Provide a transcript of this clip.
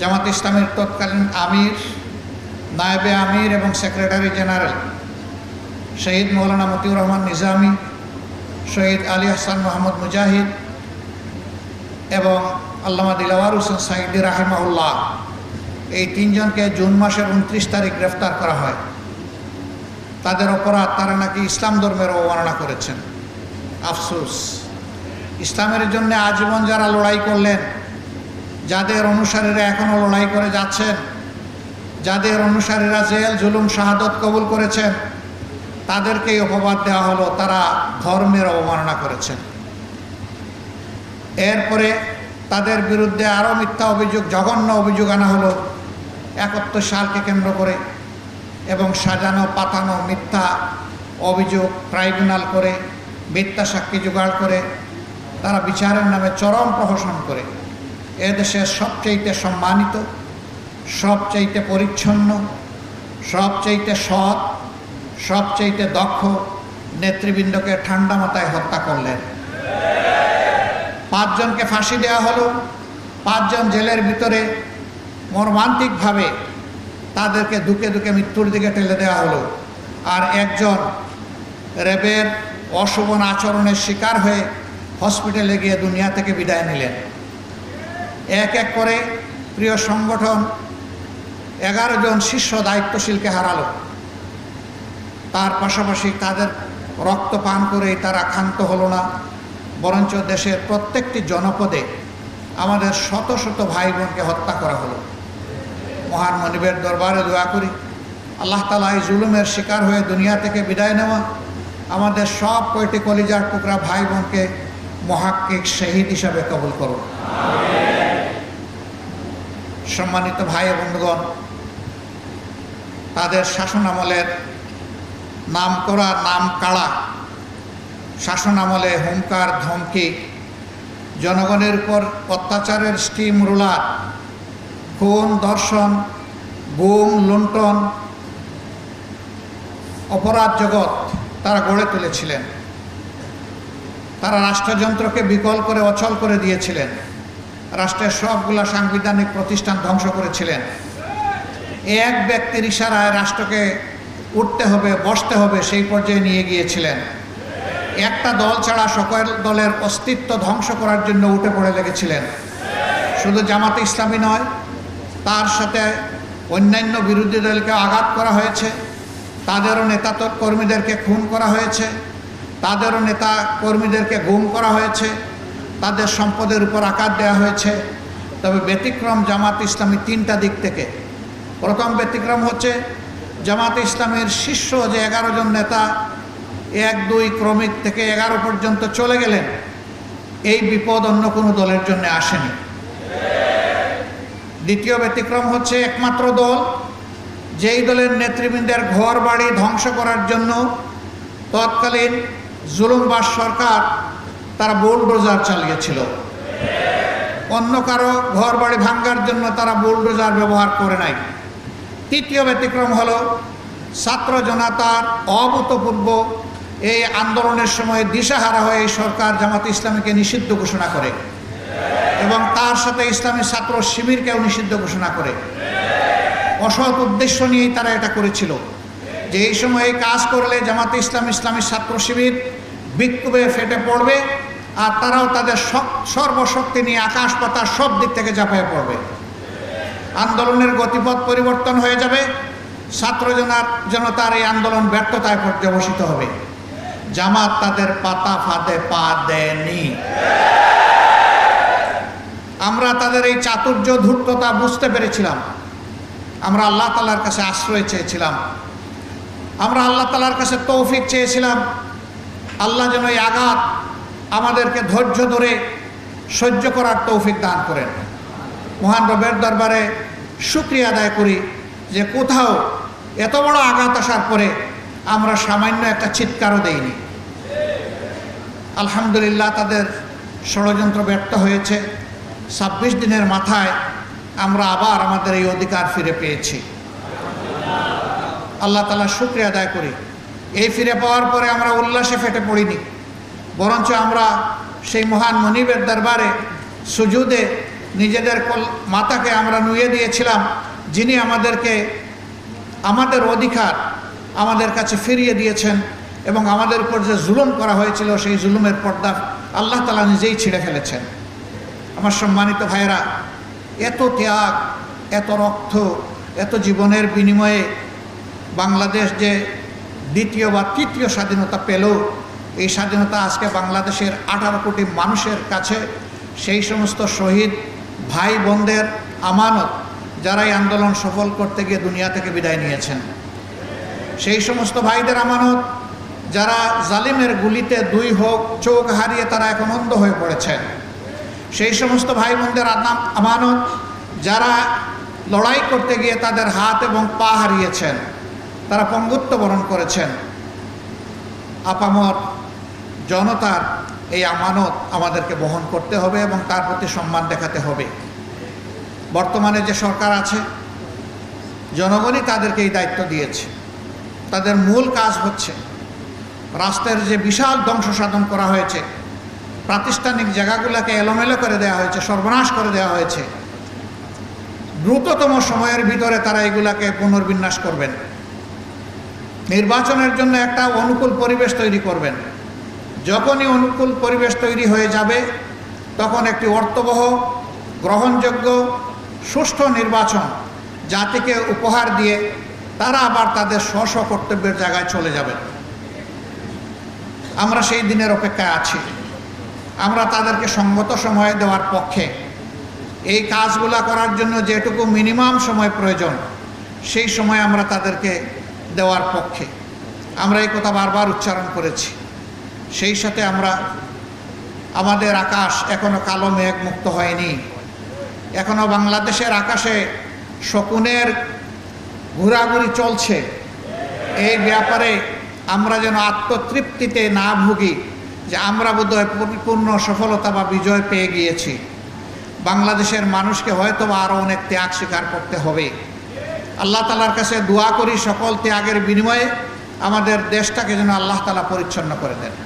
জামাত ইসলামের তৎকালীন আমির, নায়েবে আমির এবং সেক্রেটারি জেনারেল শহীদ মৌলানা মতিউর রহমান নিজামী, শহীদ আলী হাসান মোহাম্মদ মুজাহিদ এবং আল্লামা দিলওয়ার হোসেন সাঈদী রাহিমাহুল্লাহ, এই তিনজনকে জুন মাসের 29 তারিখ গ্রেফতার করা হয়। তাদের অপরাধ, তারা নাকি ইসলাম ধর্মের অবমাননা করেছেন। আফসোস, ইসলামের জন্য আজীবন যারা লড়াই করলেন, যাদের অনুসারীরা এখনও লড়াই করে যাচ্ছেন, যাদের অনুসারীরা জেল জুলুম শাহাদত কবুল করেছেন, তাদেরকেই অপবাদ দেওয়া হলো তারা ধর্মের অবমাননা করেছেন। এরপরে তাদের বিরুদ্ধে আরও মিথ্যা অভিযোগ, জঘন্য অভিযোগ আনা হলো 71 সালকে কেন্দ্র করে, এবং সাজানো পাতানো মিথ্যা অভিযোগ ট্রাইব্যুনাল করে, মিথ্যা সাক্ষী জোগাড় করে তারা বিচারের নামে চরম প্রহসন করে এদেশের সবচেয়ে সম্মানিত, সবচেয়ে পরিচ্ছন্ন, সবচেয়ে সৎ, সবচেয়ে দক্ষ নেতৃবৃন্দকে ঠান্ডা মাথায় হত্যা করলেন। 5 জনকে ফাঁসি দেওয়া হলো, 5 জন জেলের ভিতরে মর্মান্তিকভাবে তাদেরকে দুকে দুকে মৃত্যুর দিকে ঠেলে দেওয়া হলো। আর একজন র্যাবের অশোভন আচরণের শিকার হয়ে হসপিটালে গিয়ে দুনিয়া থেকে বিদায় নিলেন। এক এক করে প্রিয় সংগঠন 11 জন শীর্ষ দায়িত্বশীলকে হারালো। তার পাশাপাশি তাদের রক্ত পান করেই তারা ক্ষান্ত হলো না, বরঞ্চ দেশের প্রত্যেকটি জনপদে আমাদের শত শত ভাই বোনকে হত্যা করা হলো। মহান মনিবের দরবারে দোয়া করি, আল্লাহ তাআলা এই জুলুমের শিকার হয়ে দুনিয়া থেকে বিদায় নেওয়া আমাদের সব কয়টি কলিজার টুকরা ভাই বোনকে মুহাক্কিক শহীদ হিসাবে কবুল করুন। সম্মানিত ভাই বন্ধুগণ, তাদের শাসনামলের নাম করা নাম কাড়া শাসনামলে হুঙ্কার ধমকি, জনগণের উপর অত্যাচারের স্টিম রোলার, খুন ধর্ষণ, গুম লুণ্ঠন, অপরাধ জগৎ তারা গড়ে তুলেছিলেন। তারা রাষ্ট্রযন্ত্রকে বিকল করে অচল করে দিয়েছিলেন, রাষ্ট্রের সবগুলা সাংবিধানিক প্রতিষ্ঠান ধ্বংস করেছিলেন। এক ব্যক্তির ইশারায় রাষ্ট্রকে উঠতে হবে, বসতে হবে সেই পর্যায়ে নিয়ে গিয়েছিলেন। একটা দল ছাড়া সকল দলের অস্তিত্ব ধ্বংস করার জন্য উঠে পড়ে লেগেছিলেন। শুধু জামাতে ইসলামী নয়, তার সাথে অন্যান্য বিরোধী দলকে আঘাত করা হয়েছে, তাদেরও নেতা কর্মীদেরকে খুন করা হয়েছে, তাদেরও নেতা কর্মীদেরকে গুম করা হয়েছে, তাদের সম্পদের উপর আঘাত দেওয়া হয়েছে। তবে ব্যতিক্রম জামাত ইসলামী 3টা দিক থেকে। প্রথম ব্যতিক্রম হচ্ছে জামাত ইসলামের শীর্ষ যে 11 জন নেতা 1, 2 ক্রমিক থেকে 11 পর্যন্ত চলে গেলেন, এই বিপদ অন্য কোনো দলের জন্য আসেনি। দ্বিতীয় ব্যতিক্রম হচ্ছে একমাত্র দল, যেই দলের নেতৃবৃন্দের ঘর বাড়ি ধ্বংস করার জন্য তৎকালীন জুলুমবাজ সরকার তারা বুলডোজার চালিয়েছিল। অন্য কারো ঘর বাড়ি ভাঙ্গার জন্য তারা বুলডোজার ব্যবহার করে নাই। তৃতীয় ব্যতিক্রম হলো ছাত্র জনতার অভূতপূর্ব এই আন্দোলনের সময় দিশাহারা হয়ে এই সরকার জামাত ইসলামীকে নিষিদ্ধ ঘোষণা করে এবং তার সাথে ইসলামী ছাত্র শিবিরকেও নিষিদ্ধ ঘোষণা করে। অসৎ উদ্দেশ্য নিয়েই তারা এটা করেছিল যে এই সময় এই কাজ করলে জামাতে ইসলামী ছাত্র শিবির বিক্ষোভে ফেটে পড়বে আর তারাও তাদের সর্বশক্তি নিয়ে আকাশ পাতাল সব দিক থেকে ঝাঁপিয়ে পড়বে। আন্দোলনের গতিপথ পরিবর্তন হয়ে যাবে, ছাত্র জনতার এই আন্দোলন ব্যর্থতায় পর্যবসিত হবে। জামাত তাদের পাতা ফাঁদে পা দেয়নি। আমরা তাদের এই চাতুর্য ধূর্ততা বুঝতে পেরেছিলাম। আমরা আল্লাহ তাআলার কাছে আশ্রয় চেয়েছিলাম, আমরা আল্লাহ তাআলার কাছে তৌফিক চেয়েছিলাম। আল্লাহ যেন এই আঘাত আমাদেরকে ধৈর্য ধরে সহ্য করার তৌফিক দান করেন। মহান রবের দরবারে শুকরিয়া আদায় করি যে কোথাও এত বড় আঘাত আসার পরে আমরা সামান্য একটা চিৎকারও দেইনি। আলহামদুলিল্লাহ, তাদের ষড়যন্ত্র ব্যর্থ হয়েছে। 26 দিনের মাথায় আমরা আবার আমাদের এই অধিকার ফিরে পেয়েছি। আল্লাহ তাআলা শুকরিয়া আদায় করি। এই ফিরে পাওয়ার পরে আমরা উল্লাসে ফেটে পড়িনি, বরঞ্চ আমরা সেই মহান মনিবের দরবারে সুজুদে নিজেদের মাথাকে আমরা নুয়ে দিয়েছিলাম, যিনি আমাদেরকে আমাদের অধিকার আমাদের কাছে ফিরিয়ে দিয়েছেন এবং আমাদের উপর যে জুলুম করা হয়েছিল সেই জুলুমের পর্দা আল্লাহ তাআলা নিজেই ছিঁড়ে ফেলেছেন। আমার সম্মানিত ভাইয়েরা, এত ত্যাগ, এত রক্ত, এত জীবনের বিনিময়ে বাংলাদেশ যে দ্বিতীয় বা তৃতীয় স্বাধীনতা পেল, এই স্বাধীনতা আজকে বাংলাদেশের 18 কোটি মানুষের কাছে সেই সমস্ত শহীদ ভাই বোনদের আমানত, যারা এই আন্দোলন সফল করতে গিয়ে দুনিয়া থেকে বিদায় নিয়েছেন, সেই সমস্ত ভাইদের আমানত, যারা জালিমের গুলিতে 2 চোখ হারিয়ে তারা এখন অন্ধ হয়ে পড়েছেন, সেই সমস্ত ভাই বোনদের আমানত, যারা লড়াই করতে গিয়ে তাদের হাত এবং পা হারিয়েছেন, তারা পঙ্গুত্ব বরণ করেছেন। আপামর জনতার এই আমানত আমাদেরকে বহন করতে হবে এবং তার প্রতি সম্মান দেখাতে হবে। বর্তমানে যে সরকার আছে, জনগণই তাদেরকে এই দায়িত্ব দিয়েছে। তাদের মূল কাজ হচ্ছে রাষ্ট্রের যে বিশাল ধ্বংস সাধন করা হয়েছে, প্রাতিষ্ঠানিক জায়গাগুলোকে এলোমেলো করে দেওয়া হয়েছে, সর্বনাশ করে দেওয়া হয়েছে, দ্রুততম সময়ের ভিতরে তারা এগুলাকে পুনর্বিন্যাস করবেন। নির্বাচনের জন্য একটা অনুকূল পরিবেশ তৈরি করবেন। যখনই অনুকূল পরিবেশ তৈরি হয়ে যাবে, তখন একটি অর্থবহ, গ্রহণযোগ্য, সুষ্ঠু নির্বাচন জাতিকে উপহার দিয়ে তারা আবার তাদের স্ব কর্তব্যের জায়গায় চলে যাবে। আমরা সেই দিনের অপেক্ষায় আছি। আমরা তাদেরকে সঙ্গত সময় দেওয়ার পক্ষে। এই কাজগুলা করার জন্য যেটুকু মিনিমাম সময় প্রয়োজন, সেই সময় আমরা তাদেরকে দেওয়ার পক্ষে। আমরা এই কথা বারবার উচ্চারণ করেছি। সেই সাথে আমাদের আকাশ এখনো কালো মেঘ মুক্ত হয়নি। এখনো বাংলাদেশের আকাশে শকুনের ঘোরাঘুরি চলছে। এই ব্যাপারে আমরা যেন আত্মতৃপ্তিতে না ভুগি যে আমরা বোধহয় পরিপূর্ণ সফলতা বা বিজয় পেয়ে গিয়েছি। বাংলাদেশের মানুষকে হয়তো আরও অনেক ত্যাগ স্বীকার করতে হবে। আল্লাহ তাআলার কাছে দোয়া করি সকল ত্যাগের বিনিময়ে আমাদের দেশটাকে যেন আল্লাহ তাআলা পরিচ্ছন্ন করে দেন।